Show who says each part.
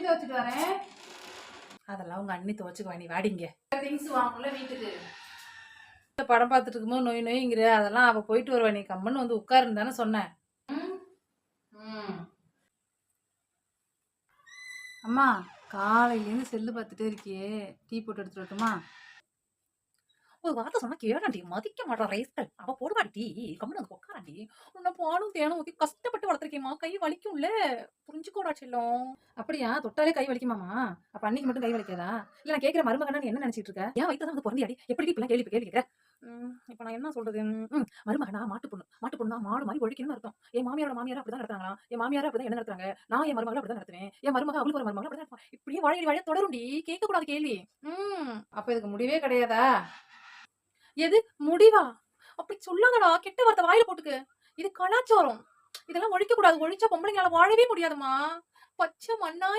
Speaker 1: துணி துவைச்சிட்டு வரேன்.
Speaker 2: அதெல்லாம் உங்க அண்ணி துவைச்சுக்குவா, நீ வாடிங்க.
Speaker 1: திங்ஸ் வாங்கல வீட்டுக்கு.
Speaker 2: படம் பார்த்துட்டு இருக்கும்போது நோய் நோய்ங்கிற, அதெல்லாம் அவ போயிட்டு வருவா, நீ கம்மன்னு வந்து உட்காருன்னு தானே சொன்னேன். அம்மா, காலையிலேருந்து செல்லு பார்த்துட்டே இருக்கியே, டீ போட்டு எடுத்துட்டு வரட்டுமா? ஒரு வார்த்தை சொன்னா கேளாண்டி, மதிக்க மாட்டான் ரைஸ்கல். அவ போடுவாடி டீ, கம்முன்னு வந்து உட்காராண்டி. உன்னை பாலும் தேனும் ஊத்தி கஷ்டப்பட்டு வளர்த்துருக்கேம்மா, கை வலிக்கும்ல, புரிஞ்சுக்கோடா செல்லம். அப்படியா? தொட்டாலே கை வலிக்குமாமா? அப்ப அன்னைக்கு மட்டும் கை வலிக்காதா? இல்ல நான் கேட்கிற மருமகனா நீ என்ன நினைச்சிட்டு இருக்க? ஏன் வயிற்று வந்து பிறந்தியாடி? எப்படி இப்பெல்லாம் கேள்வி கேட்கிற? இப்ப நான் என்ன சொல்றது? மருமகனா மாட்டு பொண்ணு, மாட்டு பொண்ணா மாடு மாதிரி ஒழிக்கணும்னு அர்த்தம். என் மாமியாரோட மாமியாரா அப்படிதான் நடத்தாங்களா? என் மாமியாரா அப்படிதான் என்ன நடத்துறாங்க? நான் என் மருமகளை அப்படிதான் நடத்துவேன். என் மருமக அவளுக்கு ஒரு மருமகள் அப்படிதான் இருப்பான். இப்படியே வாழையடி தொடரும்டி, கேட்க கூடாது கேள்வி. அப்ப இதுக்கு முடிவே கிடையாதா? எது முடிவா? அப்படி சொல்லாதடா, கெட்ட வார்த்தை வாயில போட்டுக்கு. இது கலாச்சாரம், இதெல்லாம் ஒழிக்க கூடாது. ஒழிச்சா பொம்பளைங்களால வாழவே முடியாதுமா. பச்சை மண்ணா